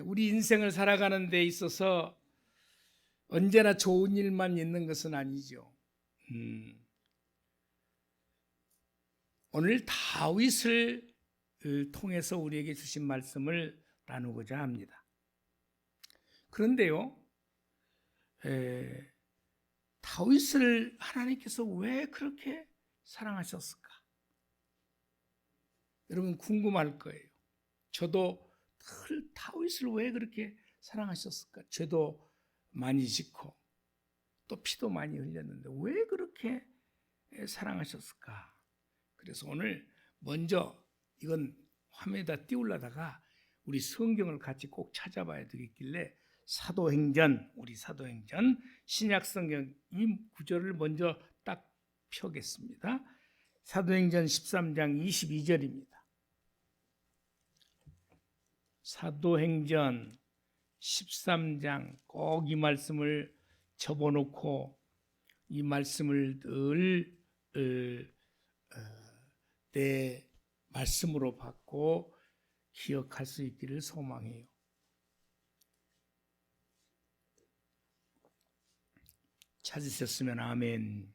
우리 인생을 살아가는 데 있어서 언제나 좋은 일만 있는 것은 아니죠. 오늘 다윗을 통해서 우리에게 주신 말씀을 나누고자 합니다. 그런데요, 다윗을 하나님께서 왜 그렇게 사랑하셨을까? 여러분 궁금할 거예요. 저도 늘 다윗을 왜 그렇게 사랑하셨을까? 죄도 많이 짓고 또 피도 많이 흘렸는데 왜 그렇게 사랑하셨을까? 그래서 오늘 먼저 이건 화면에다 띄우려다가 우리 성경을 같이 꼭 찾아봐야 되겠길래 우리 사도행전 신약성경 이 구절을 먼저 딱 펴겠습니다. 사도행전 13장 22절입니다. 사도행전 13장 꼭 이 말씀을 접어놓고 이 말씀을 늘 내 말씀으로 받고 기억할 수 있기를 소망해요. 찾으셨으면 아멘.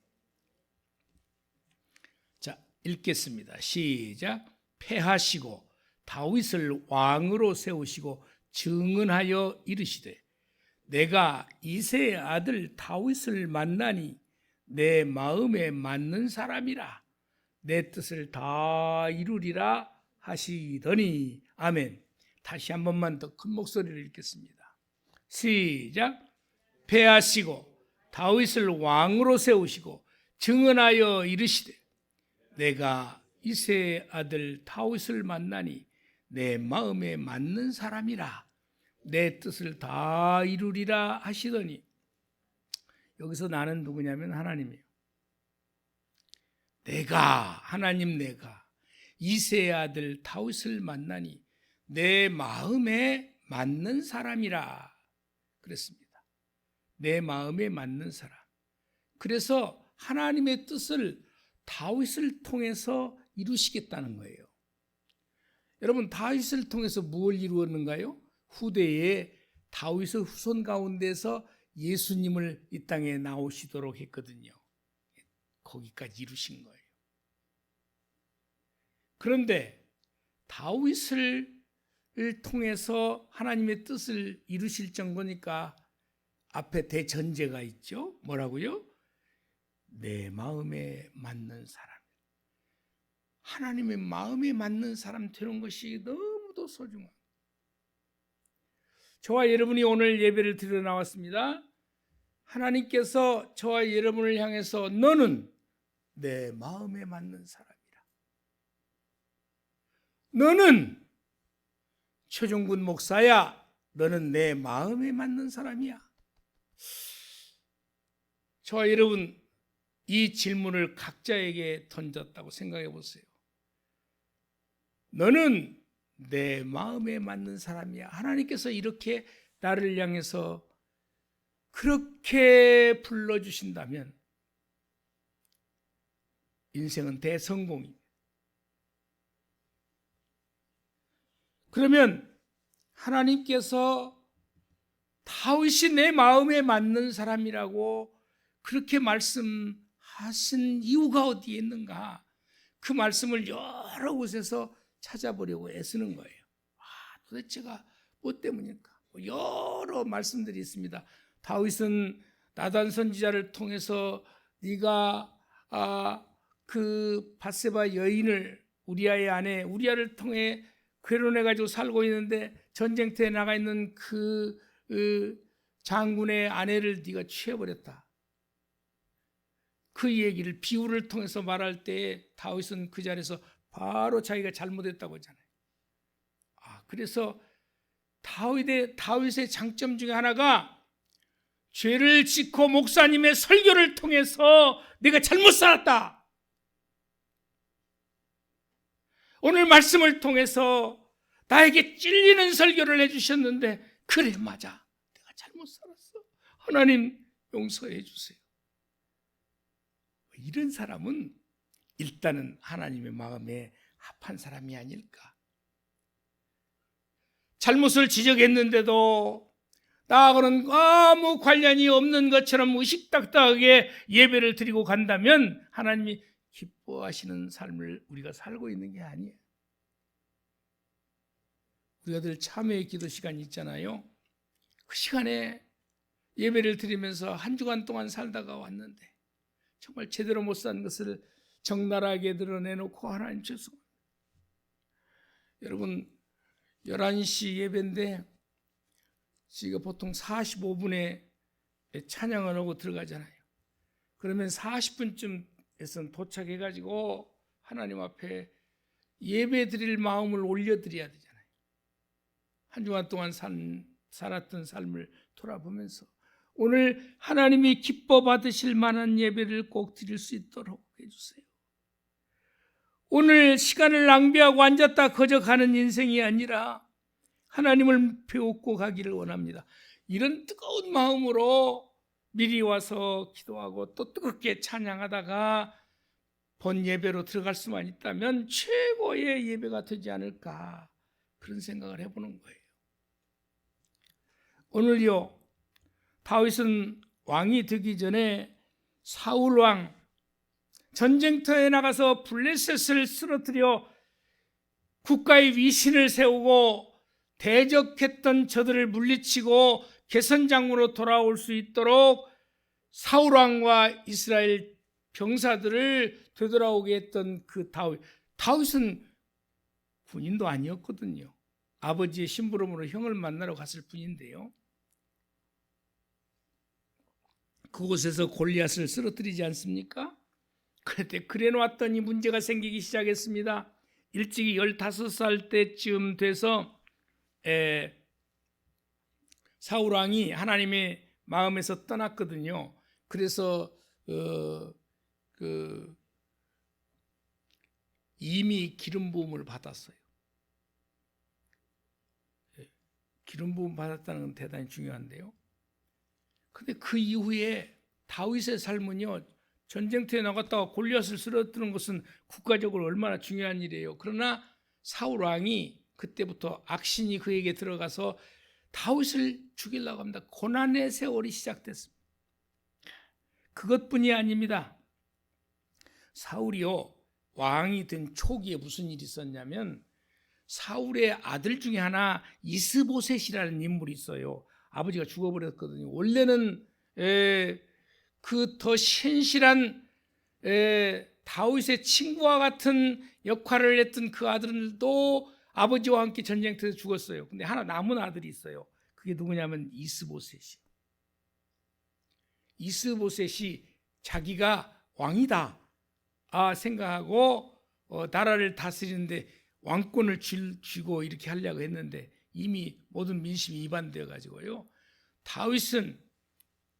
자, 읽겠습니다. 시작. 패하시고 다윗을 왕으로 세우시고 증언하여 이르시되 내가 이새의 아들 다윗을 만나니 내 마음에 맞는 사람이라 내 뜻을 다 이루리라 하시더니 아멘. 다시 한 번만 더 큰 목소리로 읽겠습니다. 시작. 패하시고 다윗을 왕으로 세우시고 증언하여 이르시되 내가 이새의 아들 다윗을 만나니 내 마음에 맞는 사람이라 내 뜻을 다 이루리라 하시더니 여기서 나는 누구냐면 하나님이에요. 하나님 내가 이새의 아들 다윗을 만나니 내 마음에 맞는 사람이라 그랬습니다. 내 마음에 맞는 사람. 그래서 하나님의 뜻을 다윗을 통해서 이루시겠다는 거예요. 여러분 다윗을 통해서 무엇을 이루었는가요? 후대에 다윗의 후손 가운데서 예수님을 이 땅에 나오시도록 했거든요. 거기까지 이루신 거예요. 그런데 다윗을 통해서 하나님의 뜻을 이루실 정도니까 앞에 대전제가 있죠. 뭐라고요? 내 마음에 맞는 사람. 하나님의 마음에 맞는 사람 되는 것이 너무도 소중합니다. 저와 여러분이 오늘 예배를 드리러 나왔습니다. 하나님께서 저와 여러분을 향해서 너는 내 마음에 맞는 사람이라. 너는 최종군 목사야. 너는 내 마음에 맞는 사람이야. 저와 여러분 이 질문을 각자에게 던졌다고 생각해 보세요. 너는 내 마음에 맞는 사람이야. 하나님께서 이렇게 나를 향해서 그렇게 불러주신다면 인생은 대성공입니다. 그러면 하나님께서 다윗이 내 마음에 맞는 사람이라고 그렇게 말씀하신 이유가 어디에 있는가? 그 말씀을 여러 곳에서 찾아보려고 애쓰는 거예요. 도대체가 뭐 때문일까? 여러 말씀들이 있습니다. 다윗은 나단 선지자를 통해서 네가 그 밧세바 여인을 우리아의 아내 우리아를 통해 괴로워해가지고 살고 있는데 전쟁터에 나가 있는 그 장군의 아내를 네가 취해버렸다. 그 얘기를 비유를 통해서 말할 때 다윗은 그 자리에서 바로 자기가 잘못했다고 했잖아요. 그래서 다윗의 장점 중에 하나가 죄를 짓고 목사님의 설교를 통해서 내가 잘못 살았다. 오늘 말씀을 통해서 나에게 찔리는 설교를 해주셨는데 그래 맞아. 내가 잘못 살았어. 하나님 용서해 주세요. 이런 사람은 일단은 하나님의 마음에 합한 사람이 아닐까. 잘못을 지적했는데도 나하고는 아무 관련이 없는 것처럼 의식닥닥하게 예배를 드리고 간다면 하나님이 기뻐하시는 삶을 우리가 살고 있는 게 아니에요. 우리가 늘 참회의 기도 시간이 있잖아요. 그 시간에 예배를 드리면서 한 주간 동안 살다가 왔는데 정말 제대로 못 산 것을 적나라하게 드러내놓고 하나님 죄송합니다. 여러분 11시 예배인데 지금 보통 45분에 찬양을 하고 들어가잖아요. 그러면 40분쯤에선 도착해가지고 하나님 앞에 예배 드릴 마음을 올려드려야 되잖아요. 한 주간 동안 살았던 삶을 돌아보면서 오늘 하나님이 기뻐 받으실 만한 예배를 꼭 드릴 수 있도록 해주세요. 오늘 시간을 낭비하고 앉았다 거저 가는 인생이 아니라 하나님을 배우고 가기를 원합니다. 이런 뜨거운 마음으로 미리 와서 기도하고 또 뜨겁게 찬양하다가 본 예배로 들어갈 수만 있다면 최고의 예배가 되지 않을까 그런 생각을 해보는 거예요. 오늘요 다윗은 왕이 되기 전에 사울 왕 전쟁터에 나가서 블레셋을 쓰러뜨려 국가의 위신을 세우고 대적했던 저들을 물리치고 개선장으로 돌아올 수 있도록 사울 왕과 이스라엘 병사들을 되돌아오게 했던 그 다윗은 군인도 아니었거든요. 아버지의 심부름으로 형을 만나러 갔을 뿐인데요. 그곳에서 골리앗을 쓰러뜨리지 않습니까? 그런데 그래 놨더니 문제가 생기기 시작했습니다. 일찍이 15살 때쯤 돼서 사울 왕이 하나님의 마음에서 떠났거든요. 그래서 이미 기름 부음을 받았어요. 기름 부음 받았다는 건 대단히 중요한데요. 근데 그 이후에 다윗의 삶은요, 전쟁터에 나갔다가 골리앗을 쓰러뜨리는 것은 국가적으로 얼마나 중요한 일이에요. 그러나 사울 왕이 그때부터 악신이 그에게 들어가서 다윗을 죽이려고 합니다. 고난의 세월이 시작됐습니다. 그것뿐이 아닙니다. 사울이요 왕이 된 초기에 무슨 일이 있었냐면 사울의 아들 중에 하나 이스보셋이라는 인물이 있어요. 아버지가 죽어버렸거든요. 원래는 그 더 신실한 다윗의 친구와 같은 역할을 했던 그 아들도 아버지와 함께 전쟁터에서 죽었어요. 근데 하나 남은 아들이 있어요. 그게 누구냐면 이스보셋이. 이스보셋이 자기가 왕이다 생각하고 나라를 다스리는데 왕권을 쥐고 이렇게 하려고 했는데 이미 모든 민심이 이반되어 가지고요. 다윗은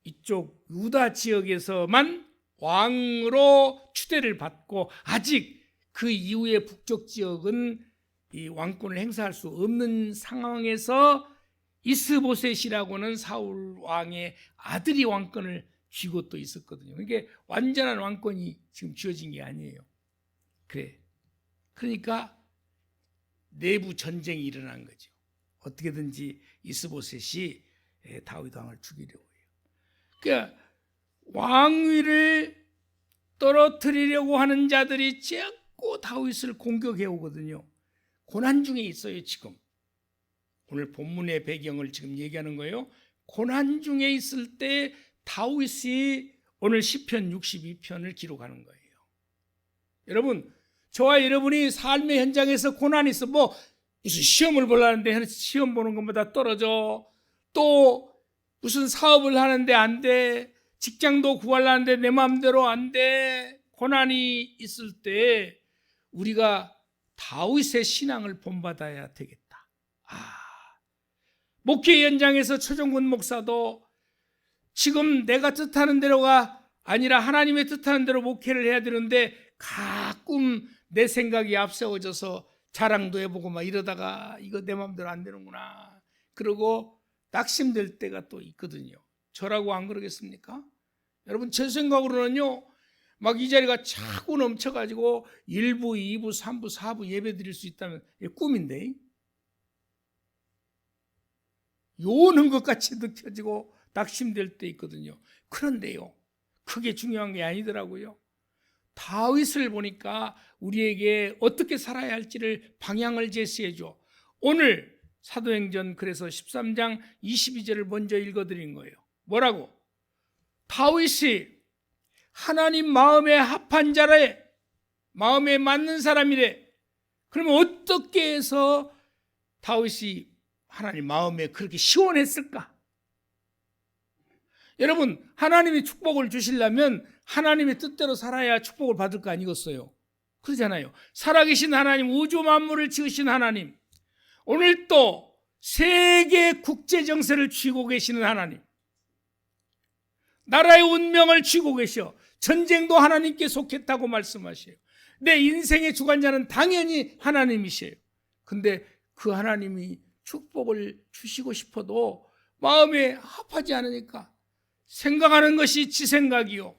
이쪽 유다 지역에서만 왕으로 추대를 받고 아직 그 이후의 북쪽 지역은 이 왕권을 행사할 수 없는 상황에서 이스보셋이라고는 사울 왕의 아들이 왕권을 쥐고 또 있었거든요. 그러니까 완전한 왕권이 지금 쥐어진 게 아니에요. 그러니까 내부 전쟁이 일어난 거죠. 어떻게든지 이스보셋이 다윗 왕을 죽이려고 해요. 그러니까 왕위를 떨어뜨리려고 하는 자들이 자꾸 다윗을 공격해 오거든요. 고난 중에 있어요. 지금 오늘 본문의 배경을 지금 얘기하는 거예요. 고난 중에 있을 때 다윗이 오늘 시편 62편을 기록하는 거예요. 여러분, 저와 여러분이 삶의 현장에서 고난이 있어 무슨 시험을 보려는데 시험 보는 것보다 떨어져, 또 무슨 사업을 하는데 안 돼, 직장도 구하려는데 내 마음대로 안 돼, 고난이 있을 때 우리가 다윗의 신앙을 본받아야 되겠다. 목회 현장에서 최종근 목사도 지금 내가 뜻하는 대로가 아니라 하나님의 뜻하는 대로 목회를 해야 되는데 가끔 내 생각이 앞세워져서 자랑도 해보고 막 이러다가 이거 내 마음대로 안 되는구나 그러고 낙심될 때가 또 있거든요. 저라고 안 그러겠습니까? 여러분, 제 생각으로는요, 막 이 자리가 차고 넘쳐가지고 1부, 2부, 3부, 4부 예배 드릴 수 있다면 꿈인데, 요는 것 같이 느껴지고 낙심될 때 있거든요. 그런데요, 그게 중요한 게 아니더라고요. 다윗을 보니까 우리에게 어떻게 살아야 할지를 방향을 제시해 줘. 오늘 사도행전 그래서 13장 22절을 먼저 읽어드린 거예요. 뭐라고? 다윗이 하나님 마음에 합한 자래, 마음에 맞는 사람이래. 그러면 어떻게 해서 다윗이 하나님 마음에 그렇게 시원했을까? 여러분, 하나님이 축복을 주시려면 하나님의 뜻대로 살아야 축복을 받을 거 아니겠어요? 그러잖아요. 살아계신 하나님, 우주 만물을 지으신 하나님, 오늘 또 세계 국제 정세를 쥐고 계시는 하나님, 나라의 운명을 쥐고 계셔. 전쟁도 하나님께 속했다고 말씀하셔요. 내 인생의 주관자는 당연히 하나님이세요. 근데 그 하나님이 축복을 주시고 싶어도 마음에 합하지 않으니까 생각하는 것이 지 생각이요,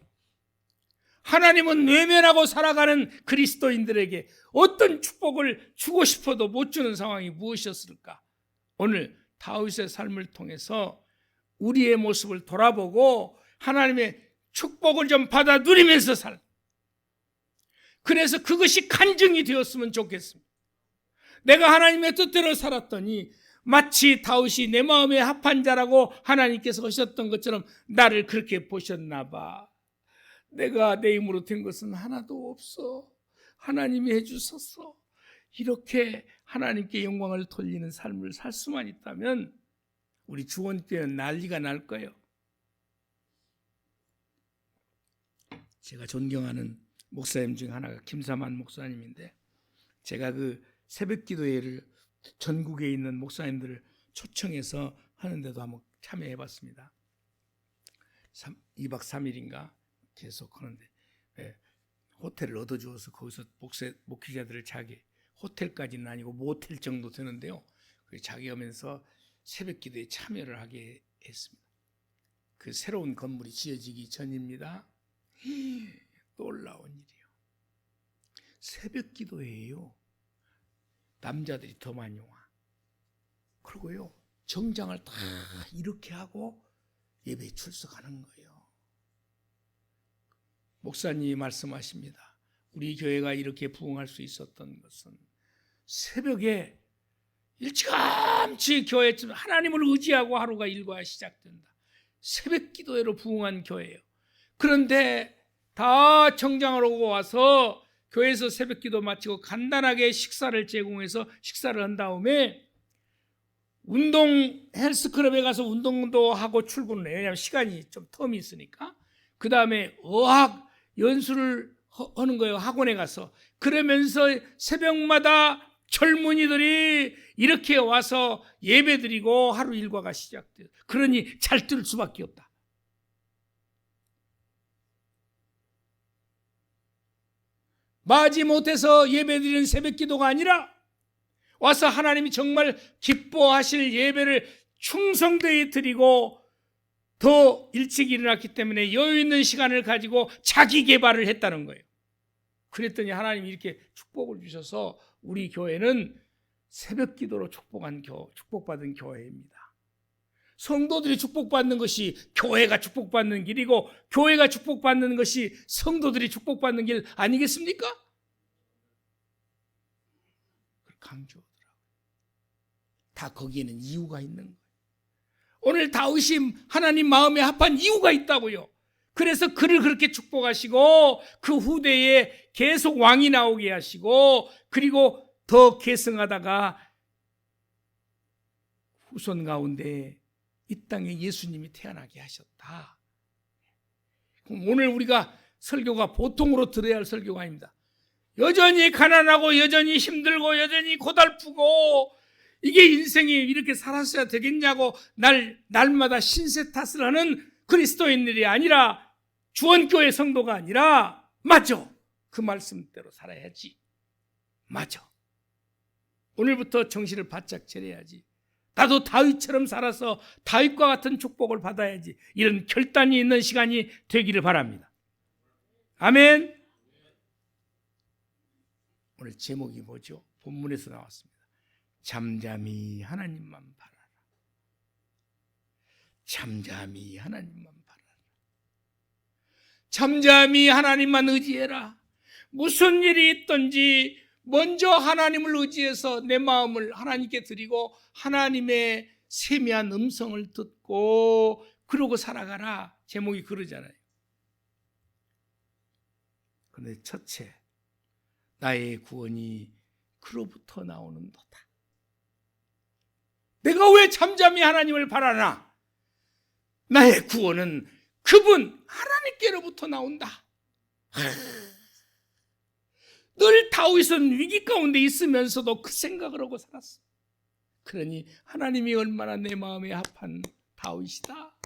하나님은 외면하고 살아가는 그리스도인들에게 어떤 축복을 주고 싶어도 못 주는 상황이 무엇이었을까? 오늘 다윗의 삶을 통해서 우리의 모습을 돌아보고 하나님의 축복을 좀 받아 누리면서 그래서 그것이 간증이 되었으면 좋겠습니다. 내가 하나님의 뜻대로 살았더니 마치 다윗이 내 마음에 합한 자라고 하나님께서 하셨던 것처럼 나를 그렇게 보셨나 봐. 내가 내 힘으로 된 것은 하나도 없어. 하나님이 해주셨어. 이렇게 하나님께 영광을 돌리는 삶을 살 수만 있다면 우리 주원교회는 난리가 날 거예요. 제가 존경하는 목사님 중 하나가 김사만 목사님인데, 제가 그 새벽기도회를 전국에 있는 목사님들을 초청해서 하는데도 한번 참여해봤습니다. 2박 3일인가 계속 하는데, 호텔을 얻어주어서 거기서 목회자들을 자기, 호텔까지는 아니고 모텔 정도 되는데요, 자기 하면서 새벽기도에 참여를 하게 했습니다. 그 새로운 건물이 지어지기 전입니다. 놀라운 일이요. 새벽기도회예요. 남자들이 더 많이 와. 그리고요, 정장을 다 이렇게 하고 예배에 출석하는 거예요. 목사님이 말씀하십니다. 우리 교회가 이렇게 부흥할 수 있었던 것은 새벽에 일찌감치 교회 하나님을 의지하고 하루가 일과가 시작된다. 새벽 기도회로 부흥한 교회예요. 그런데 다 정장을 오고 와서 교회에서 새벽 기도 마치고 간단하게 식사를 제공해서 식사를 한 다음에 운동 헬스클럽에 가서 운동도 하고 출근을 해요. 왜냐하면 시간이 좀 텀이 있으니까. 그 다음에 어학 연수를 하는 거예요. 학원에 가서. 그러면서 새벽마다 젊은이들이 이렇게 와서 예배드리고 하루 일과가 시작돼요. 그러니 잘 뜰 수밖에 없다. 마지못해서 예배드리는 새벽 기도가 아니라 와서 하나님이 정말 기뻐하실 예배를 충성되이 드리고 더 일찍 일어났기 때문에 여유 있는 시간을 가지고 자기 개발을 했다는 거예요. 그랬더니 하나님이 이렇게 축복을 주셔서 우리 교회는 새벽 기도로 축복받은 교회입니다. 성도들이 축복받는 것이 교회가 축복받는 길이고, 교회가 축복받는 것이 성도들이 축복받는 길 아니겠습니까? 강조하더라고요. 다 거기에는 이유가 있는 거예요. 오늘 다윗이 하나님 마음에 합한 이유가 있다고요. 그래서 그를 그렇게 축복하시고 그 후대에 계속 왕이 나오게 하시고, 그리고 더 계승하다가 후손 가운데 이 땅에 예수님이 태어나게 하셨다. 그럼 오늘 우리가 설교가 보통으로 들어야 할 설교가 아닙니다. 여전히 가난하고 여전히 힘들고 여전히 고달프고 이게 인생이 이렇게 살았어야 되겠냐고 날마다 신세 탓을 하는 그리스도인들이 아니라, 주원교회 성도가 아니라, 맞아, 그 말씀대로 살아야지. 맞아, 오늘부터 정신을 바짝 차려야지. 나도 다윗처럼 살아서 다윗과 같은 축복을 받아야지. 이런 결단이 있는 시간이 되기를 바랍니다. 아멘. 오늘 제목이 뭐죠? 본문에서 나왔습니다. 잠잠히 하나님만 바라라. 잠잠히 하나님만 바라라. 잠잠히 하나님만 의지해라. 무슨 일이 있든지 먼저 하나님을 의지해서 내 마음을 하나님께 드리고 하나님의 세미한 음성을 듣고 그러고 살아가라. 제목이 그러잖아요. 그런데 첫째, 나의 구원이 그로부터 나오는도다. 내가 왜 잠잠히 하나님을 바라나? 나의 구원은 그분 하나님께로부터 나온다. 늘 다윗은 위기 가운데 있으면서도 그 생각을 하고 살았어. 그러니 하나님이 얼마나 내 마음에 합한 다윗이다.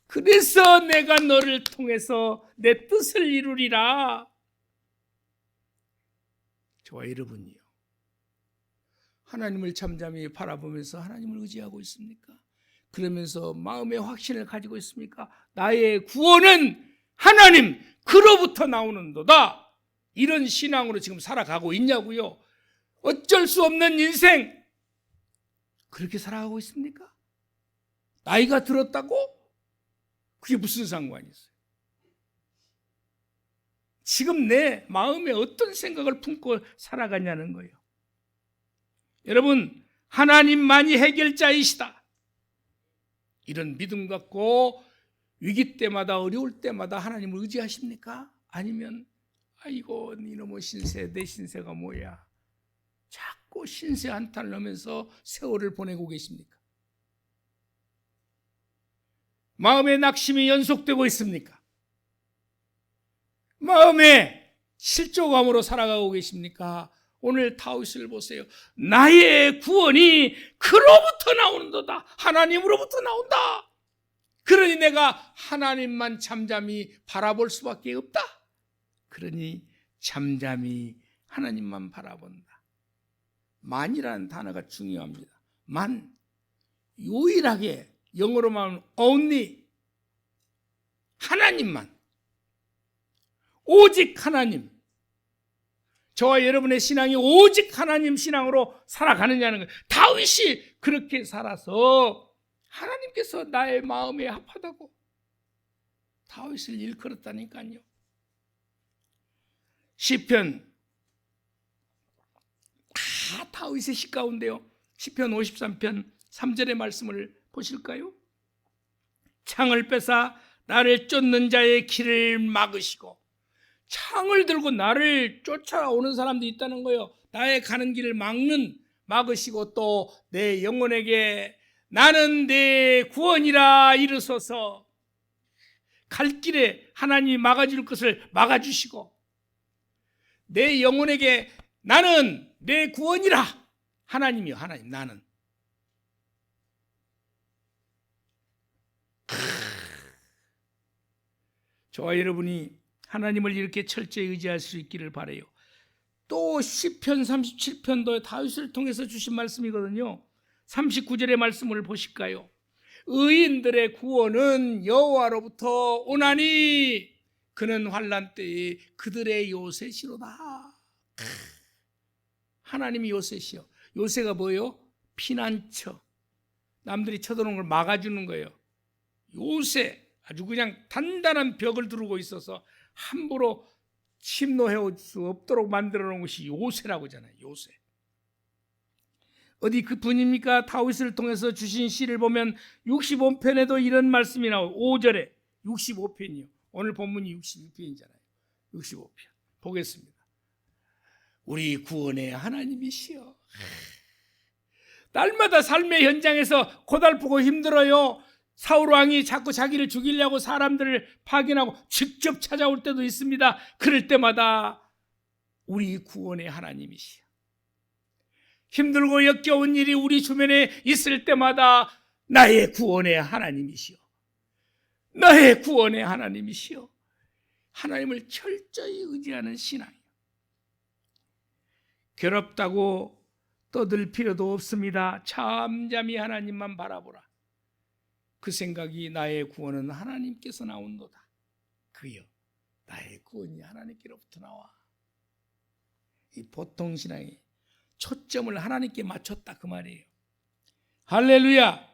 그래서 내가 너를 통해서 내 뜻을 이루리라. 저와 여러분이요, 하나님을 잠잠히 바라보면서 하나님을 의지하고 있습니까? 그러면서 마음의 확신을 가지고 있습니까? 나의 구원은 하나님 그로부터 나오는도다. 이런 신앙으로 지금 살아가고 있냐고요? 어쩔 수 없는 인생 그렇게 살아가고 있습니까? 나이가 들었다고? 그게 무슨 상관이 있어요? 지금 내 마음에 어떤 생각을 품고 살아가냐는 거예요. 여러분, 하나님만이 해결자이시다. 이런 믿음 갖고 위기 때마다 어려울 때마다 하나님을 의지하십니까? 아니면 아이고 이놈의 신세, 내 신세가 뭐야? 자꾸 신세 한탄을 하면서 세월을 보내고 계십니까? 마음의 낙심이 연속되고 있습니까? 마음의 실족감으로 살아가고 계십니까? 오늘 다윗을 보세요. 나의 구원이 그로부터 나오는도다. 하나님으로부터 나온다. 그러니 내가 하나님만 잠잠히 바라볼 수밖에 없다. 그러니 잠잠히 하나님만 바라본다. 만이라는 단어가 중요합니다. 만, 유일하게 영어로 말하면 only, 하나님만, 오직 하나님. 저와 여러분의 신앙이 오직 하나님 신앙으로 살아가느냐는 거예요. 다윗이 그렇게 살아서 하나님께서 나의 마음에 합하다고 다윗을 일컬었다니까요. 시편, 다 다윗의 시 가운데요. 시편 53편 3절의 말씀을 보실까요? 창을 빼사 나를 쫓는 자의 길을 막으시고, 창을 들고 나를 쫓아오는 사람도 있다는 거예요. 나의 가는 길을 막으시고 또 내 영혼에게 나는 내 구원이라 이르소서. 갈 길에 하나님이 막아줄 것을 막아주시고, 내 영혼에게 나는 내 구원이라. 하나님이요, 하나님, 나는. 저와 여러분이 하나님을 이렇게 철저히 의지할 수 있기를 바라요. 또 시편 37편도 다윗을 통해서 주신 말씀이거든요. 39절의 말씀을 보실까요? 의인들의 구원은 여호와로부터 오나니 그는 환난 때에 그들의 요새시로다. 하나님이 요새시요. 요새가 뭐예요? 피난처. 남들이 쳐들어오는 걸 막아주는 거예요. 요새, 아주 그냥 단단한 벽을 두르고 있어서 함부로 침노해올 수 없도록 만들어 놓은 것이 요새라고 하잖아요. 요새. 어디 그 분입니까? 다윗을 통해서 주신 시를 보면 65편에도 이런 말씀이 나와요. 5절에 65편이요. 오늘 본문이 62편이잖아요. 65편. 보겠습니다. 우리 구원의 하나님이시여. 날마다 삶의 현장에서 고달프고 힘들어요. 사울 왕이 자꾸 자기를 죽이려고 사람들을 파견하고 직접 찾아올 때도 있습니다. 그럴 때마다 우리 구원의 하나님이시여. 힘들고 역겨운 일이 우리 주변에 있을 때마다 나의 구원의 하나님이시여. 나의 구원의 하나님이시여. 하나님을 철저히 의지하는 신앙이요. 괴롭다고 떠들 필요도 없습니다. 잠잠히 하나님만 바라보라. 그 생각이 나의 구원은 하나님께서 나온도다. 그여 나의 구원이 하나님께로부터 나와. 이 보통 신앙이 초점을 하나님께 맞췄다 그 말이에요. 할렐루야.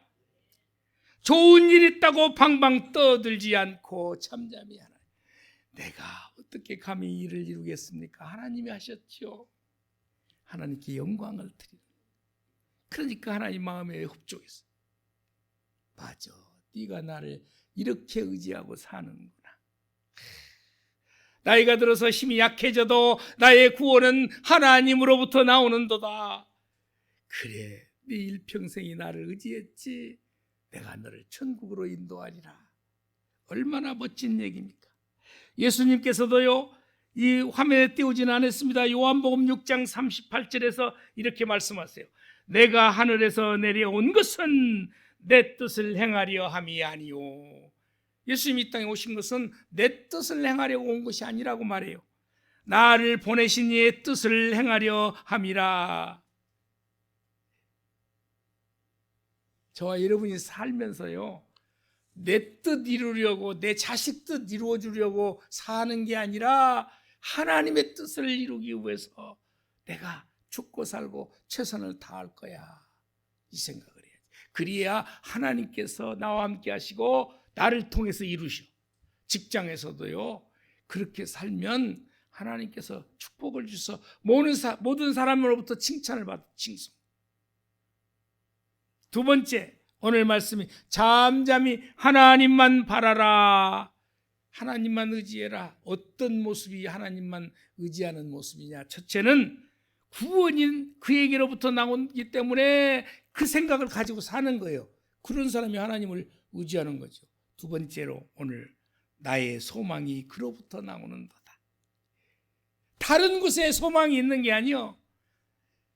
좋은 일 있다고 방방 떠들지 않고 잠잠히 하나님, 내가 어떻게 감히 일을 이루겠습니까? 하나님이 하셨죠. 하나님께 영광을 드리는. 그러니까 하나님 마음에 흡족했어. 맞아, 네가 나를 이렇게 의지하고 사는구나. 나이가 들어서 힘이 약해져도 나의 구원은 하나님으로부터 나오는도다. 그래, 네 일평생이 나를 의지했지. 내가 너를 천국으로 인도하리라. 얼마나 멋진 얘기입니까? 예수님께서도요, 이 화면에 띄우지는 않았습니다. 요한복음 6장 38절에서 이렇게 말씀하세요. 내가 하늘에서 내려온 것은 내 뜻을 행하려 함이 아니요. 예수님이 이 땅에 오신 것은 내 뜻을 행하려고 온 것이 아니라고 말해요. 나를 보내신 이의 뜻을 행하려 함이라. 저와 여러분이 살면서요, 내 뜻 이루려고, 내 자식 뜻 이루어주려고 사는 게 아니라 하나님의 뜻을 이루기 위해서 내가 죽고 살고 최선을 다할 거야, 이 생각을 해야지. 그래야 하나님께서 나와 함께 하시고 나를 통해서 이루셔. 직장에서도요, 그렇게 살면 하나님께서 축복을 주셔서 모든 사람으로부터 칭찬을 받아, 칭송. 두 번째, 오늘 말씀이 잠잠히 하나님만 바라라. 하나님만 의지해라. 어떤 모습이 하나님만 의지하는 모습이냐? 첫째는 구원인 그에게로부터 나오기 때문에 그 생각을 가지고 사는 거예요. 그런 사람이 하나님을 의지하는 거죠. 두 번째로 오늘 나의 소망이 그로부터 나오는도다. 다른 곳에 소망이 있는 게 아니요,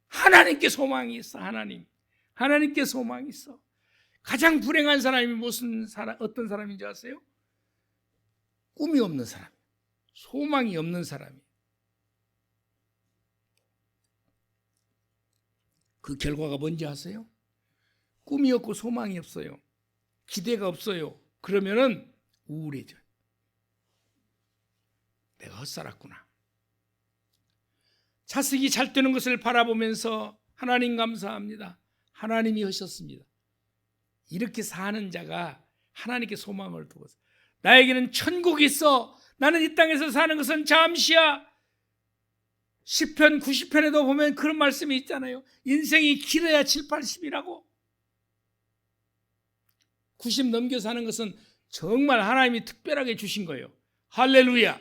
하나님께 소망이 있어. 하나님께 소망이 있어. 가장 불행한 사람이 어떤 사람인지 아세요? 꿈이 없는 사람, 소망이 없는 사람이. 그 결과가 뭔지 아세요? 꿈이 없고 소망이 없어요. 기대가 없어요. 그러면은 우울해져요. 내가 헛살았구나. 자식이 잘 되는 것을 바라보면서 하나님 감사합니다, 하나님이 하셨습니다, 이렇게 사는 자가 하나님께 소망을 두고, 나에게는 천국이 있어, 나는 이 땅에서 사는 것은 잠시야. 시편 90편에도 보면 그런 말씀이 있잖아요. 인생이 길어야 7, 80이라고. 90 넘겨 사는 것은 정말 하나님이 특별하게 주신 거예요. 할렐루야.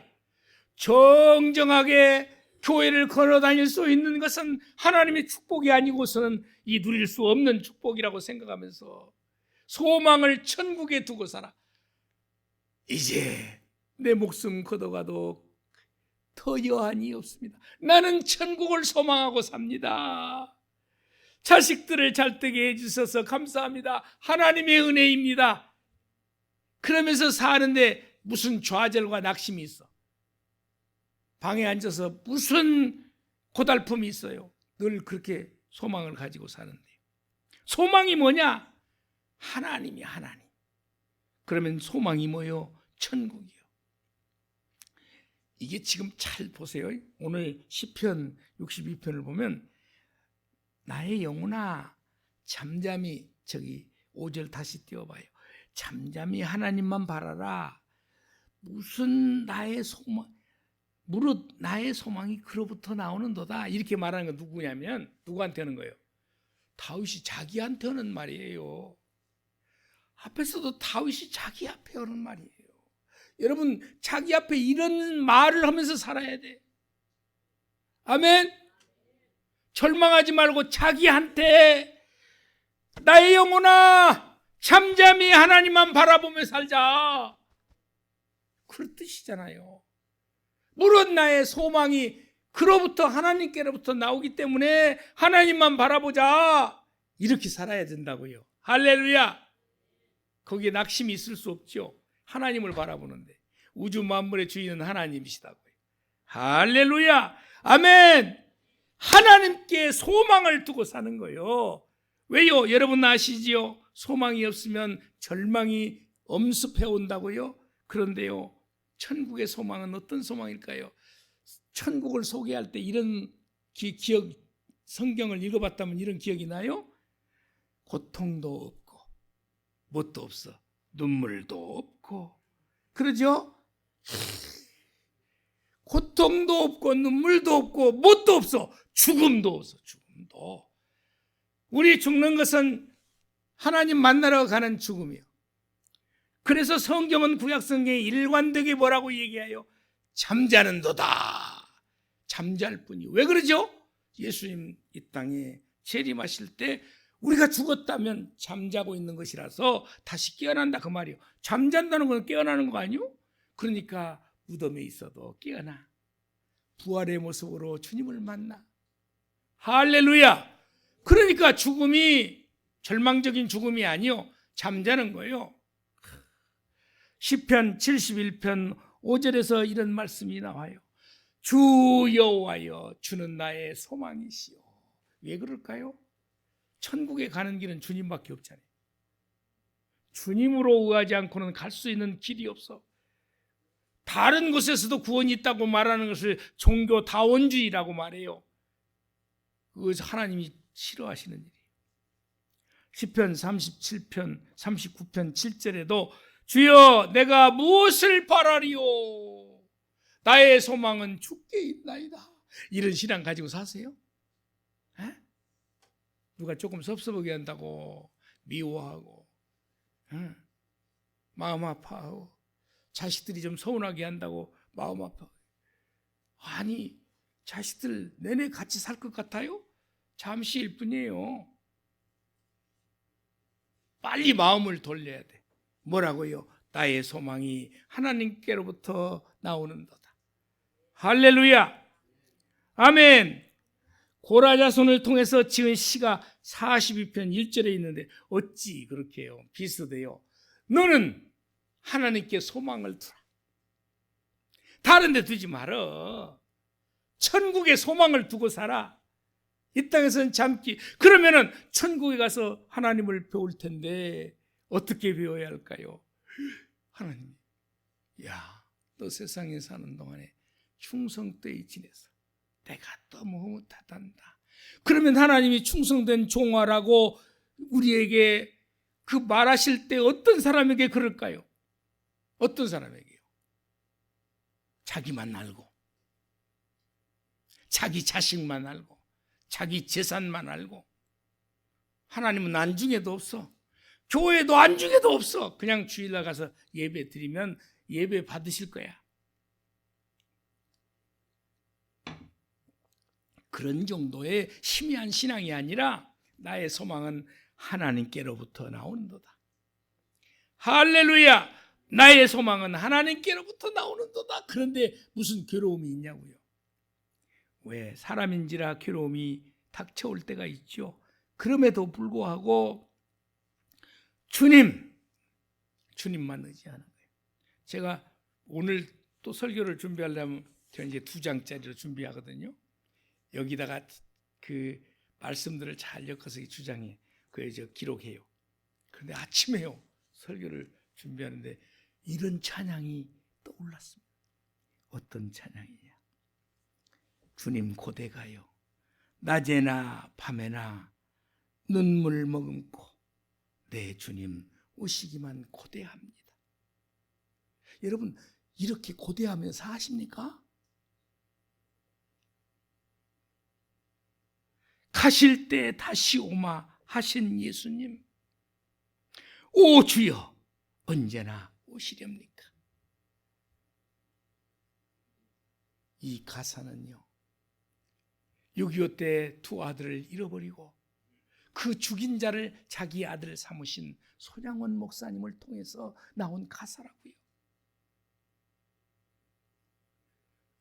정정하게 교회를 걸어 다닐 수 있는 것은 하나님의 축복이 아니고서는 이 누릴 수 없는 축복이라고 생각하면서 소망을 천국에 두고 살아. 이제 내 목숨 걷어가도 더 여한이 없습니다. 나는 천국을 소망하고 삽니다. 자식들을 잘 되게 해주셔서 감사합니다. 하나님의 은혜입니다. 그러면서 사는데 무슨 좌절과 낙심이 있어? 방에 앉아서 무슨 고달픔이 있어요? 늘 그렇게 소망을 가지고 사는데. 소망이 뭐냐? 하나님이 하나님. 그러면 소망이 뭐요? 천국이요. 이게 지금 잘 보세요. 오늘 시편 62편을 보면 나의 영혼아 잠잠히, 저기 5절 다시 띄워봐요. 잠잠히 하나님만 바라라. 무슨 나의 소망, 무릇 나의 소망이 그로부터 나오는도다. 이렇게 말하는 건 누구냐면, 누구한테 하는 거예요? 다윗이 자기한테 하는 말이에요. 앞에서도 다윗이 자기 앞에 하는 말이에요. 여러분, 자기 앞에 이런 말을 하면서 살아야 돼. 아멘. 절망하지 말고 자기한테, 나의 영혼아 잠잠히 하나님만 바라보며 살자, 그런 뜻이잖아요. 물론 나의 소망이 그로부터, 하나님께로부터 나오기 때문에 하나님만 바라보자, 이렇게 살아야 된다고요. 할렐루야. 거기에 낙심이 있을 수 없죠. 하나님을 바라보는데. 우주 만물의 주인은 하나님이시다고요. 할렐루야. 아멘. 하나님께 소망을 두고 사는 거예요. 왜요? 여러분 아시지요? 소망이 없으면 절망이 엄습해 온다고요. 그런데요, 천국의 소망은 어떤 소망일까요? 천국을 소개할 때 이런 기억, 성경을 읽어봤다면 이런 기억이 나요? 고통도 없고 뭣도 없어. 눈물도 없고. 그러죠? 고통도 없고 눈물도 없고 뭣도 없어. 죽음도 없어. 죽음도. 우리 죽는 것은 하나님 만나러 가는 죽음이요. 그래서 성경은 구약성경에 일관되게 뭐라고 얘기해요? 잠자는도다. 잠잘 뿐이. 왜 그러죠? 예수님 이 땅에 재림하실 때 우리가 죽었다면 잠자고 있는 것이라서 다시 깨어난다 그 말이요. 잠잔다는 건 깨어나는 거 아니요? 그러니까 무덤에 있어도 깨어나. 부활의 모습으로 주님을 만나. 할렐루야. 그러니까 죽음이 절망적인 죽음이 아니요. 잠자는 거예요. 시편 71편 5절에서 이런 말씀이 나와요. 주 여호와여 주는 나의 소망이시오. 왜 그럴까요? 천국에 가는 길은 주님밖에 없잖아요. 주님으로 의하지 않고는 갈 수 있는 길이 없어. 다른 곳에서도 구원이 있다고 말하는 것을 종교다원주의라고 말해요. 그것은 하나님이 싫어하시는 일이에요. 시편 37편 39편 7절에도 주여 내가 무엇을 바라리요? 나의 소망은 주께 있나이다. 이런 신앙 가지고 사세요? 에? 누가 조금 섭섭하게 한다고 미워하고 마음 아파하고 자식들이 좀 서운하게 한다고 마음 아파하고. 아니 자식들 내내 같이 살 것 같아요? 잠시일 뿐이에요. 빨리 마음을 돌려야 돼. 뭐라고요? 나의 소망이 하나님께로부터 나오는도다. 할렐루야. 아멘. 고라자손을 통해서 지은 시가 42편 1절에 있는데 어찌 그렇게 해요? 비슷해요. 너는 하나님께 소망을 두라. 다른 데 두지 말어. 천국에 소망을 두고 살아. 이 땅에서는 잠기. 그러면은 천국에 가서 하나님을 배울 텐데 어떻게 배워야 할까요? 하나님, 야, 너 세상에 사는 동안에 충성되이 지내서 내가 너무 못하단다. 그러면 하나님이 충성된 종아라고 우리에게 그 말하실 때 어떤 사람에게 그럴까요? 어떤 사람에게요? 자기만 알고, 자기 자식만 알고, 자기 재산만 알고. 하나님은 안중에도 없어. 교회도 안중에도 없어. 그냥 주일날 가서 예배 드리면 예배 받으실 거야. 그런 정도의 희미한 신앙이 아니라 나의 소망은 하나님께로부터 나오는도다. 할렐루야. 나의 소망은 하나님께로부터 나오는도다. 그런데 무슨 괴로움이 있냐고요. 왜? 사람인지라 괴로움이 닥쳐올 때가 있죠. 그럼에도 불구하고 주님만 의지하는 거예요. 제가 오늘 또 설교를 준비하려면 제가 이제 2장짜리로 준비하거든요. 여기다가 그 말씀들을 잘 엮어서 이 주장에 저 기록해요. 그런데 아침에요 설교를 준비하는데 이런 찬양이 떠올랐습니다. 어떤 찬양이냐? 주님 고대가요 낮에나 밤에나 눈물 머금고 내 주님 오시기만 고대합니다. 여러분 이렇게 고대하면서 사십니까? 가실 때 다시 오마 하신 예수님, 오 주여 언제나 오시렵니까? 이 가사는요 6.25 때 두 아들을 잃어버리고 그 죽인 자를 자기 아들 삼으신 손양원 목사님을 통해서 나온 가사라고요.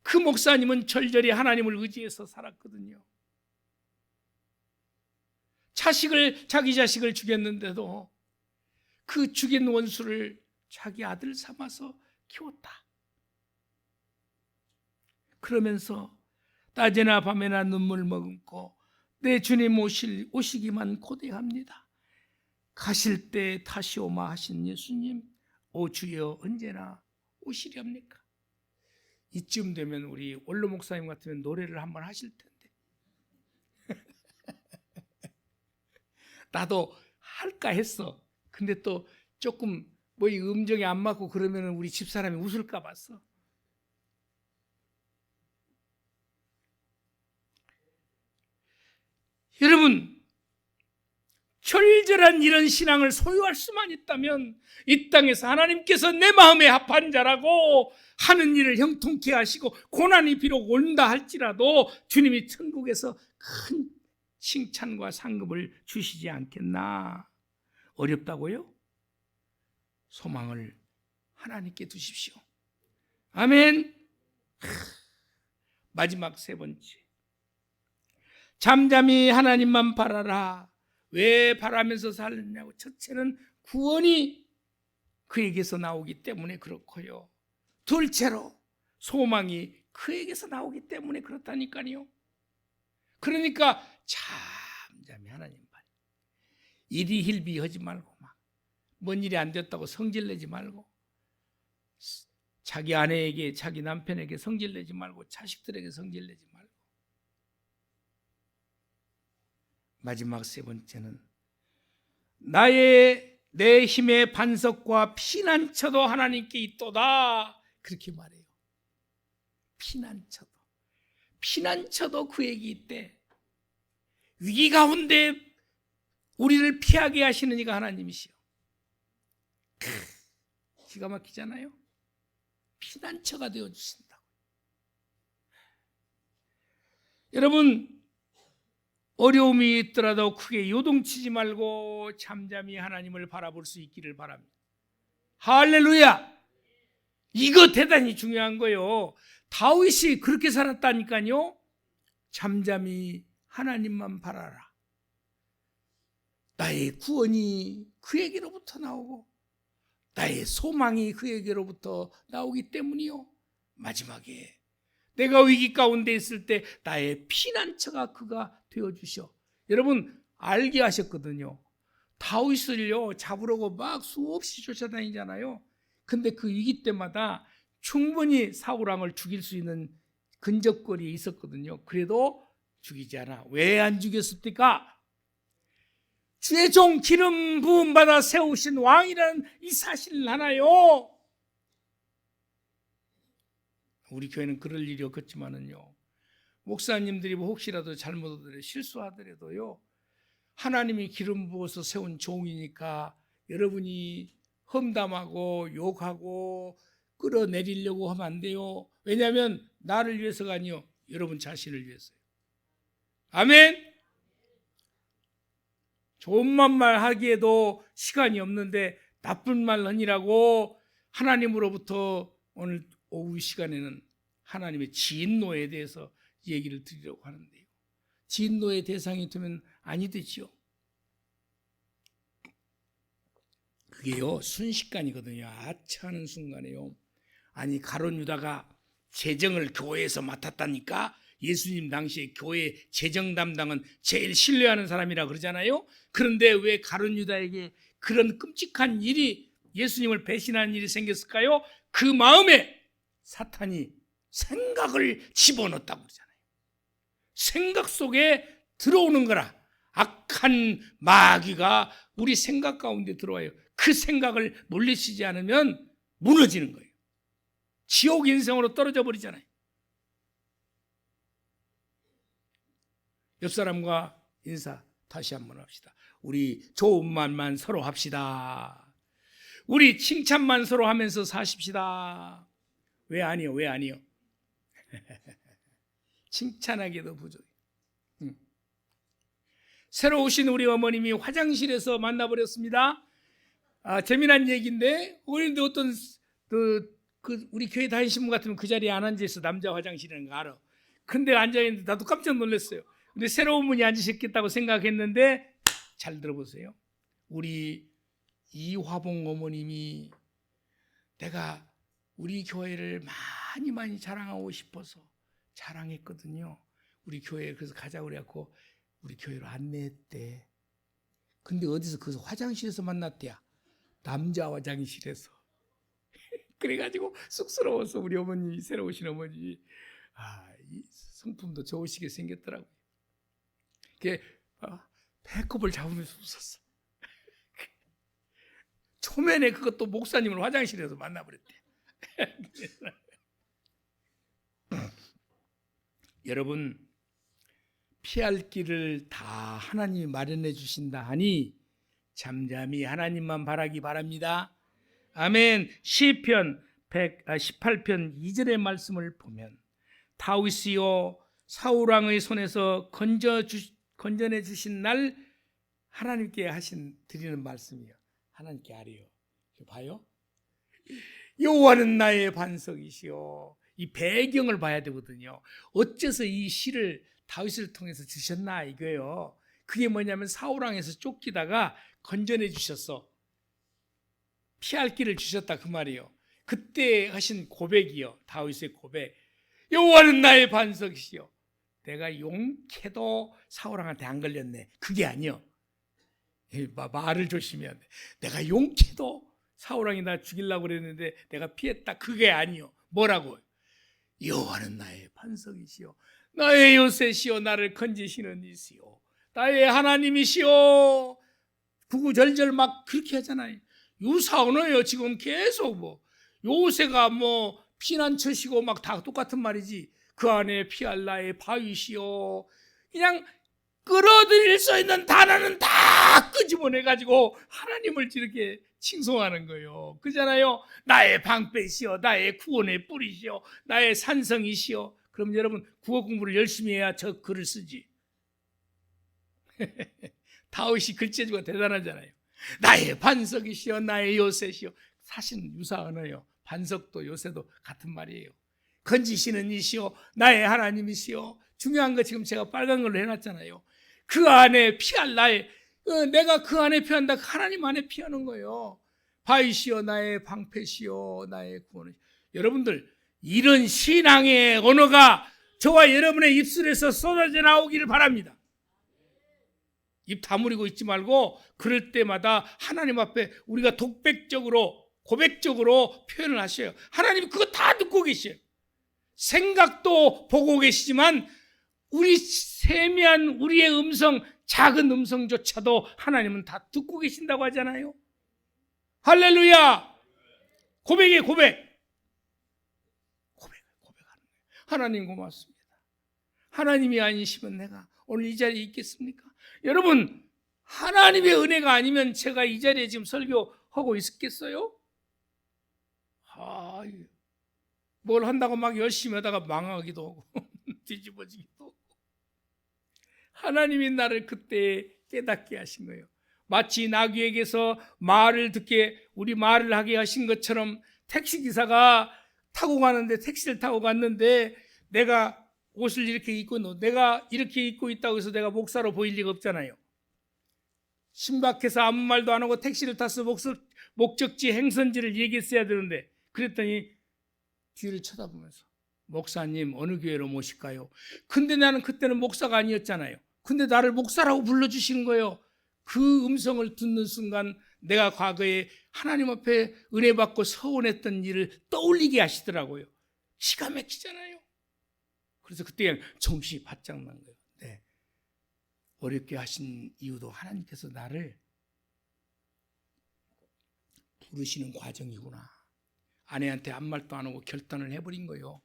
그 목사님은 절절히 하나님을 의지해서 살았거든요. 자기 자식을 죽였는데도 그 죽인 원수를 자기 아들 삼아서 키웠다. 그러면서 낮에나 밤에나 눈물 머금고 내 주님 오시기만 고대합니다. 가실 때 다시 오마 하신 예수님, 오 주여 언제나 오시렵니까? 이쯤 되면 우리 원로 목사님 같으면 노래를 한번 하실 텐데 나도 할까 했어. 근데 또 조금 뭐 이 음정이 안 맞고 그러면 우리 집사람이 웃을까 봤어. 여러분, 철저한 이런 신앙을 소유할 수만 있다면 이 땅에서 하나님께서 내 마음에 합한 자라고 하는 일을 형통케 하시고 고난이 비록 온다 할지라도 주님이 천국에서 큰 칭찬과 상급을 주시지 않겠나. 어렵다고요? 소망을 하나님께 두십시오. 아멘. 마지막 세 번째, 잠잠히 하나님만 바라라. 왜 바라면서 살느냐고. 첫째는 구원이 그에게서 나오기 때문에 그렇고요, 둘째로 소망이 그에게서 나오기 때문에 그렇다니까요. 그러니까 잠잠히 하나님 바라. 일이 hil비하지 말고 막 뭔 일이 안 됐다고 성질내지 말고, 자기 아내에게 자기 남편에게 성질내지 말고, 자식들에게 성질내지 말고. 마지막 세 번째는 내 힘의 반석과 피난처도 하나님께 있도다. 그렇게 말해요. 피난처도 그에게 있대. 위기 가운데 우리를 피하게 하시는 이가 하나님이시요. 기가 막히잖아요. 피난처가 되어주신다고. 여러분, 어려움이 있더라도 크게 요동치지 말고 잠잠히 하나님을 바라볼 수 있기를 바랍니다. 할렐루야! 이거 대단히 중요한 거예요. 다윗이 그렇게 살았다니까요. 잠잠히 하나님만 바라라. 나의 구원이 그에게로부터 나오고 나의 소망이 그에게로부터 나오기 때문이요. 마지막에 내가 위기 가운데 있을 때 나의 피난처가 그가 되어주셔. 여러분, 알게 하셨거든요. 다윗을요 잡으려고 막 수없이 쫓아다니잖아요. 근데 그 위기 때마다 충분히 사울 왕을 죽일 수 있는 근접거리에 있었거든요. 그래도 죽이지 않아. 왜 안 죽였습니까? 주의 종 기름 부음 받아 세우신 왕이라는 이 사실을 하나요. 우리 교회는 그럴 일이 없겠지만은요, 목사님들이 뭐 혹시라도 잘못하더라도 실수하더라도요, 하나님이 기름 부어서 세운 종이니까 여러분이 험담하고 욕하고 끌어내리려고 하면 안 돼요. 왜냐하면 나를 위해서가 아니요, 여러분 자신을 위해서요. 아멘. 좋은 말만 하기에도 시간이 없는데 나쁜 말 하니라고 하나님으로부터 오늘 오후 시간에는 하나님의 진노에 대해서 얘기를 드리려고 하는데요, 진노의 대상이 되면 아니 되지요. 그게요 순식간이거든요. 아차하는 순간에요. 아니, 가룟 유다가 재정을 교회에서 맡았다니까. 예수님 당시에 교회 재정 담당은 제일 신뢰하는 사람이라 그러잖아요. 그런데 왜 가룟 유다에게 그런 끔찍한 일이, 예수님을 배신하는 일이 생겼을까요? 그 마음에 사탄이 생각을 집어넣었다고 그러잖아요. 생각 속에 들어오는 거라. 악한 마귀가 우리 생각 가운데 들어와요. 그 생각을 물리치지 않으면 무너지는 거예요. 지옥 인생으로 떨어져 버리잖아요. 옆 사람과 인사 다시 한번 합시다. 우리 좋은 말만 서로 합시다. 우리 칭찬만 서로 하면서 사십시다. 왜 아니요? 왜 아니요? 칭찬하기도 부족해. 새로 오신 우리 어머님이 화장실에서 만나버렸습니다. 재미난 얘기인데, 오늘도 어떤 우리 교회 다니신 분 같으면 그 자리에 안 앉아있어. 남자 화장실이라는 거 알아. 근데 앉아있는데 나도 깜짝 놀랐어요. 근데 새로운 분이 앉으셨겠다고 생각했는데, 잘 들어보세요. 우리 이화봉 어머님이 내가 우리 교회를 많이 자랑하고 싶어서 자랑했거든요. 우리 교회에 그래서 가자고 그래갖고 우리 교회로 안내했대. 근데 어디서 그 화장실에서 만났대야. 남자 화장실에서. 그래가지고 쑥스러워서 우리 어머니, 새로 오신 어머니, 이 성품도 좋으시게 생겼더라고요. 배꼽을 잡으면서 웃었어. 초면에 그것도 목사님을 화장실에서 만나버렸대. 여러분, 피할 길을 다 하나님이 마련해 주신다 하니 잠잠히 하나님만 바라기 바랍니다. 아멘. 시편 18편 2절의 말씀을 보면 다윗이요 사울왕의 손에서 건져내 주신 날 하나님께 드리는 말씀이요. 하나님께 아뢰요. 봐요. 여호와는 나의 반석이시요. 이 배경을 봐야 되거든요. 어째서 이 시를 다윗을 통해서 주셨나 이거예요. 그게 뭐냐면 사울왕에서 쫓기다가 건져내 주셨어. 피할 길을 주셨다 그 말이에요. 그때 하신 고백이요. 다윗의 고백. 여호와는 나의 반석이시요. 내가 용케도 사울왕한테 안 걸렸네. 그게 아니요. 말을 조심해야 돼. 내가 용케도 사울왕이 나 죽이려고 그랬는데 내가 피했다. 그게 아니요. 뭐라고? 여호와는 나의 반석이시요. 나의 요새시요. 나를 건지시는 이시요. 나의 하나님이시요. 구구절절 막 그렇게 하잖아요. 유사언어예요. 지금 계속 요새가 피난처시고 막 다 똑같은 말이지. 그 안에 피할 나의 바위시요. 그냥 끌어들일 수 있는 단어는 다 끄집어내가지고 하나님을 이렇게 칭송하는 거예요. 그잖아요. 나의 방패시여, 나의 구원의 뿌리시여, 나의 산성이시여. 그럼 여러분 국어 공부를 열심히 해야 저 글을 쓰지. 다윗이 글재주가 대단하잖아요. 나의 반석이시여, 나의 요새시여. 사실 유사 언어예요. 반석도 요새도 같은 말이에요. 건지시는 이시여, 나의 하나님이시여. 중요한 거 지금 제가 빨간 걸로 해놨잖아요. 그 안에 피할 내가 그 안에 피한다. 하나님 안에 피하는 거예요. 바위시여, 나의 방패시여, 나의 구원이시여. 여러분들 이런 신앙의 언어가 저와 여러분의 입술에서 쏟아져 나오기를 바랍니다. 입 다물고 있지 말고 그럴 때마다 하나님 앞에 우리가 독백적으로 고백적으로 표현을 하셔요. 하나님이 그거 다 듣고 계셔요. 생각도 보고 계시지만 우리 세미한 우리의 음성, 작은 음성조차도 하나님은 다 듣고 계신다고 하잖아요. 할렐루야. 고백이에요. 고백하는 거예요. 하나님 고맙습니다. 하나님이 아니시면 내가 오늘 이 자리에 있겠습니까? 여러분, 하나님의 은혜가 아니면 제가 이 자리에 지금 설교하고 있겠어요? 뭘 한다고 막 열심히 하다가 망하기도 하고 뒤집어지기도 하고. 하나님이 나를 그때 깨닫게 하신 거예요. 마치 나귀에게서 말을 듣게 우리 말을 하게 하신 것처럼 택시기사가 타고 가는데 택시를 타고 갔는데 내가 옷을 이렇게 입고 내가 이렇게 입고 있다고 해서 내가 목사로 보일 리가 없잖아요. 신박해서 아무 말도 안 하고 택시를 타서 목적지 행선지를 얘기했어야 되는데 그랬더니 뒤를 쳐다보면서 목사님 어느 교회로 모실까요? 근데 나는 그때는 목사가 아니었잖아요. 근데 나를 목사라고 불러주신 거예요. 그 음성을 듣는 순간 내가 과거에 하나님 앞에 은혜 받고 서운했던 일을 떠올리게 하시더라고요. 기가 막히잖아요. 그래서 그때 정신이 바짝 난 거예요. 네. 어렵게 하신 이유도 하나님께서 나를 부르시는 과정이구나. 아내한테 아무 말도 안 하고 결단을 해버린 거예요.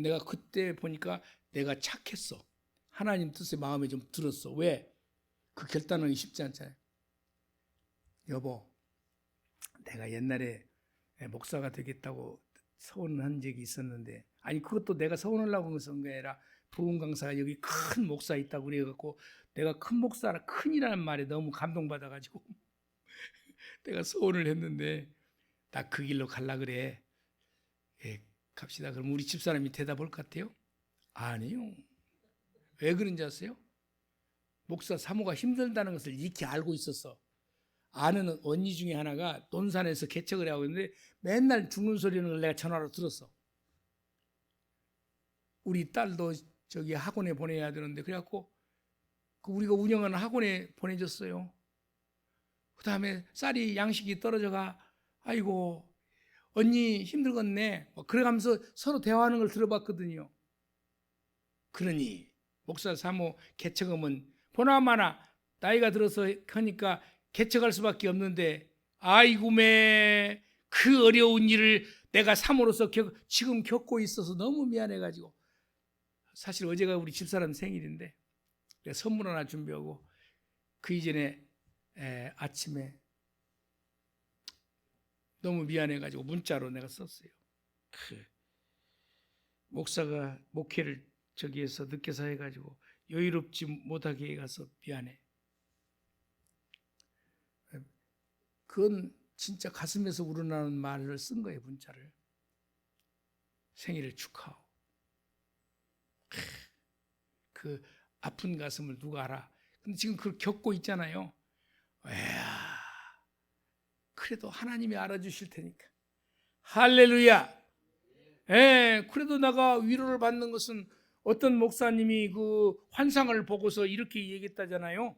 내가 그때 보니까 내가 착했어. 하나님 뜻에 마음에 좀 들었어. 왜? 그 결단하기 쉽지 않잖아요. 여보, 내가 옛날에 목사가 되겠다고 서운한 적이 있었는데, 아니 그것도 내가 서운하려고 그런 게 아니라 부흥 강사가 여기 큰 목사 있다고 그래갖고 내가 큰 목사라 큰이라는 말에 너무 감동받아가지고 내가 서운을 했는데 나 그 길로 갈라 그래. 갑시다. 그럼 우리 집사람이 대답할 것 같아요? 아니요. 왜 그런지 아세요? 목사 사모가 힘들다는 것을 익히 알고 있었어. 아는 언니 중에 하나가 논산에서 개척을 하고 있는데 맨날 죽는 소리는 내가 전화로 들었어. 우리 딸도 저기 학원에 보내야 되는데 그래갖고 우리가 운영하는 학원에 보내줬어요. 그 다음에 쌀이 양식이 떨어져가 아이고 언니 힘들겠네. 그래가면서 서로 대화하는 걸 들어봤거든요. 그러니 목사 사모 개척하면 보나마나 나이가 들어서 하니까 개척할 수밖에 없는데 아이고 매 그 어려운 일을 내가 삶으로서 지금 겪고 있어서 너무 미안해가지고, 사실 어제가 우리 집사람 생일인데 내가 선물 하나 준비하고 그 이전에 아침에 너무 미안해가지고 문자로 내가 썼어요. 목사가 목회를 저기에서 늦게서 해가지고 여유롭지 못하게 해가서 미안해. 그건 진짜 가슴에서 우러나는 말을 쓴 거예요. 문자를. 생일을 축하하고. 그 아픈 가슴을 누가 알아. 근데 지금 그걸 겪고 있잖아요. 에야, 그래도 하나님이 알아주실 테니까. 할렐루야. 그래도 내가 위로를 받는 것은, 어떤 목사님이 그 환상을 보고서 이렇게 얘기했다잖아요.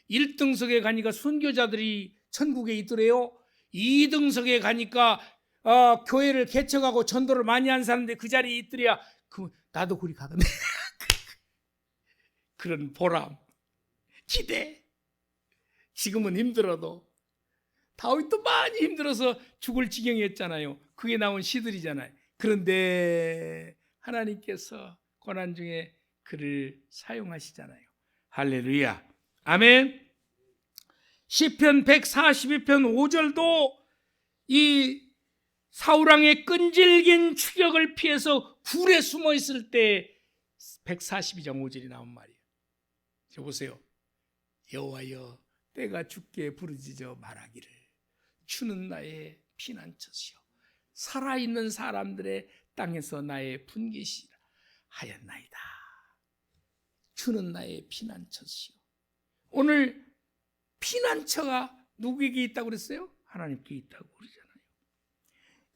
1등석에 가니까 순교자들이 천국에 있더래요. 2등석에 가니까 교회를 개척하고 전도를 많이 한 사람들이 그 자리에 있더래야. 나도 그리 가겠네. 그런 보람, 기대. 지금은 힘들어도 다윗도 많이 힘들어서 죽을 지경이었잖아요. 그게 나온 시들이잖아요. 그런데 하나님께서 고난 중에 그를 사용하시잖아요. 할렐루야. 아멘. 시편 142편 5절도 이 사울왕의 끈질긴 추격을 피해서 굴에 숨어 있을 때 142장 5절이 나온 말이에요. 저 보세요. 여호와여, 때가 죽게 부르짖어 말하기를 주는 나의 피난처시요 살아있는 사람들의 땅에서 나의 분깃이라 하였나이다. 주는 나의 피난처시요. 오늘 피난처가 누구에게 있다고 그랬어요? 하나님께 있다고 그러잖아요.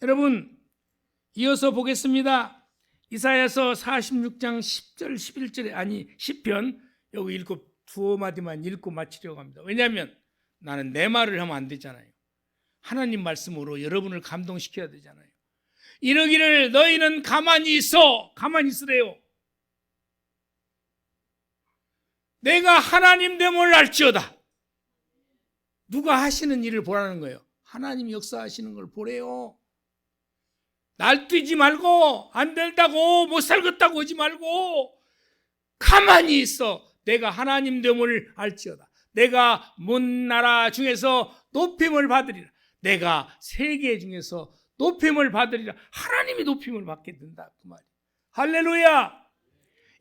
여러분, 이어서 보겠습니다. 이사야서 46장 10절 11절에, 아니 10편 여기 두어 마디만 읽고 마치려고 합니다. 왜냐하면 나는 내 말을 하면 안 되잖아요. 하나님 말씀으로 여러분을 감동시켜야 되잖아요. 이러기를 너희는 가만히 있어. 가만히 있으래요. 내가 하나님 됨을 알지어다. 누가 하시는 일을 보라는 거예요. 하나님 역사하시는 걸 보래요. 날뛰지 말고, 안 된다고, 못 살겠다고 하지 말고 가만히 있어. 내가 하나님 됨을 알지어다. 내가 문나라 중에서 높임을 받으리라. 내가 세계 중에서 높임을 받으리라. 하나님이 높임을 받게 된다, 그 말이에요. 할렐루야.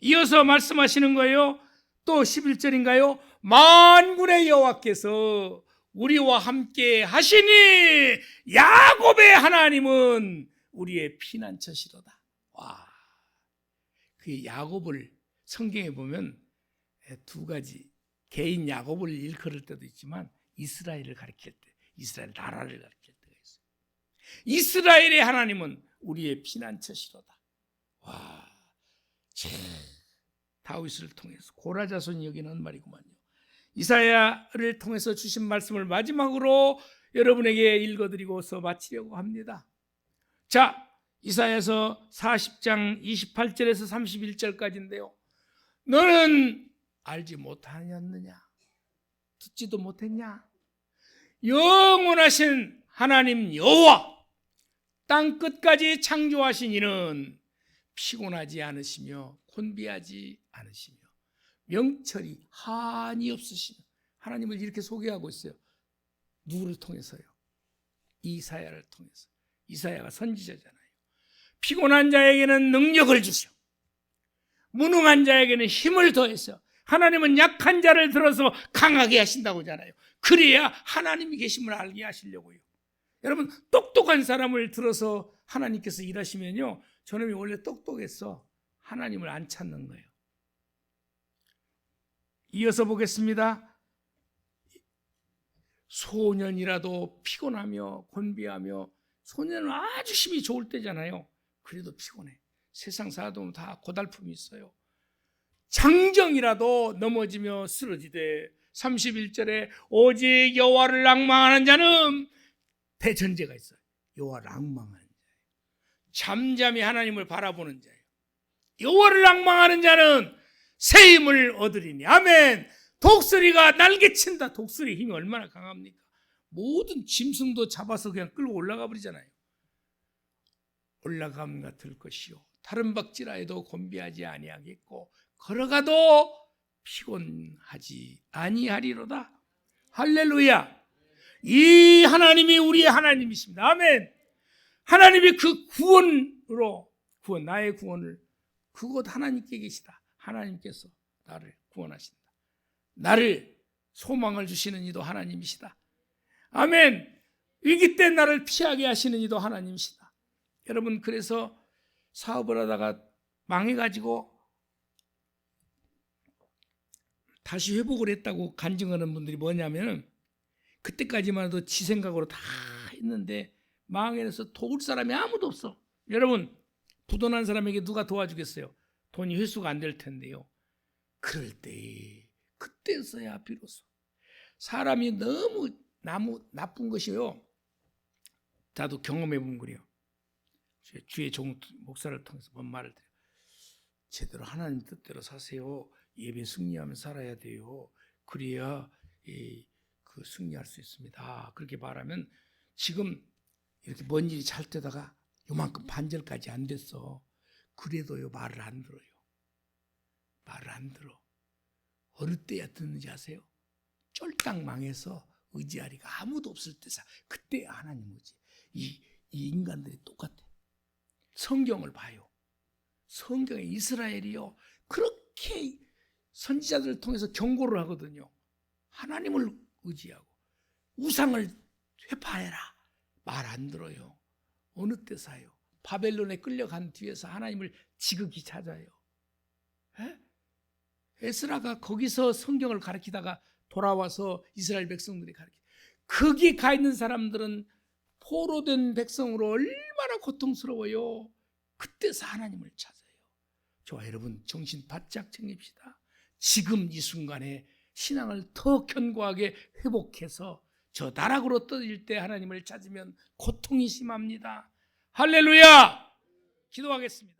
이어서 말씀하시는 거예요. 또 11절인가요? 만군의 여호와께서 우리와 함께 하시니 야곱의 하나님은 우리의 피난처시로다. 와, 그 야곱을 성경에 보면 두 가지, 개인 야곱을 일컬을 때도 있지만 이스라엘을 가리킬 때, 이스라엘 나라를 가리킬 때가 있어요. 이스라엘의 하나님은 우리의 피난처시로다. 와, 참, 다윗을 통해서 고라자손이 여기는 말이구만요. 이사야를 통해서 주신 말씀을 마지막으로 여러분에게 읽어드리고서 마치려고 합니다. 자, 이사야서 40장 28절에서 31절까지인데요. 너는 알지 못하였느냐? 듣지도 못했냐? 영원하신 하나님 여호와, 땅 끝까지 창조하신 이는 피곤하지 않으시며 곤비하지 않으시며 명철이 한이 없으시며, 하나님을 이렇게 소개하고 있어요. 누구를 통해서요? 이사야를 통해서. 이사야가 선지자잖아요. 피곤한 자에게는 능력을 주시오. 무능한 자에게는 힘을 더해서, 하나님은 약한 자를 들어서 강하게 하신다고 하잖아요. 그래야 하나님이 계심을 알게 하시려고요. 여러분, 똑똑한 사람을 들어서 하나님께서 일하시면요, 저놈이 원래 똑똑했어. 하나님을 안 찾는 거예요. 이어서 보겠습니다. 소년이라도 피곤하며 곤비하며, 소년은 아주 힘이 좋을 때잖아요. 그래도 피곤해. 세상 사람도 다 고달픔이 있어요. 장정이라도 넘어지며 쓰러지되, 31절에 오직 여호와를 앙망하는 자는 대전제가 있어요. 여호와를 앙망하는 자예요. 잠잠히 하나님을 바라보는 자예요. 여호와를 앙망하는 자는 새 힘을 얻으리니. 아멘. 독수리가 날개친다. 독수리 힘이 얼마나 강합니까? 모든 짐승도 잡아서 그냥 끌고 올라가 버리잖아요. 올라감 같을 것이요 다른 박질하여도 곤비하지 아니하겠고 걸어가도 피곤하지 아니하리로다. 할렐루야. 이 하나님이 우리의 하나님이십니다. 아멘. 하나님이 그 구원으로 나의 구원을 그곳 하나님께 계시다. 하나님께서 나를 구원하신다. 나를 소망을 주시는 이도 하나님이시다. 아멘. 위기 때 나를 피하게 하시는 이도 하나님이시다. 여러분, 그래서 사업을 하다가 망해가지고 다시 회복을 했다고 간증하는 분들이 뭐냐면, 그때까지만 해도 지 생각으로 다 했는데 망해서 도울 사람이 아무도 없어. 여러분, 부도난 사람에게 누가 도와주겠어요? 돈이 회수가 안 될 텐데요. 그럴 때 그때서야 비로소 사람이 너무 나쁜 것이요. 나도 경험해 본 거예요. 주의 종 목사를 통해서 뭔 말을 드려요. 제대로 하나님 뜻대로 사세요. 예배 승리하면 살아야 돼요. 그래야 그 승리할 수 있습니다. 그렇게 말하면 지금 이렇게 뭔 일이 잘 되다가 요만큼 반절까지 안 됐어. 그래도요 말을 안 들어요. 말을 안 들어. 어느 때야 듣는지 아세요? 쫄딱 망해서 의지하리가 아무도 없을 때사. 그때 하나님 의지. 이 인간들이 똑같아. 성경을 봐요. 성경에 이스라엘이요 그렇게 선지자들을 통해서 경고를 하거든요. 하나님을 의지하고 우상을 회파해라. 말 안 들어요. 어느 때사요? 바벨론에 끌려간 뒤에서 하나님을 지극히 찾아요. 에스라가 거기서 성경을 가르치다가 돌아와서 이스라엘 백성들이 가르치. 거기 가 있는 사람들은 포로된 백성으로 얼마나 고통스러워요. 그때서 하나님을 찾아요. 저와 여러분 정신 바짝 챙깁시다. 지금 이 순간에 신앙을 더 견고하게 회복해서 저 나락으로 떠질 때 하나님을 찾으면 고통이 심합니다. 할렐루야! 기도하겠습니다.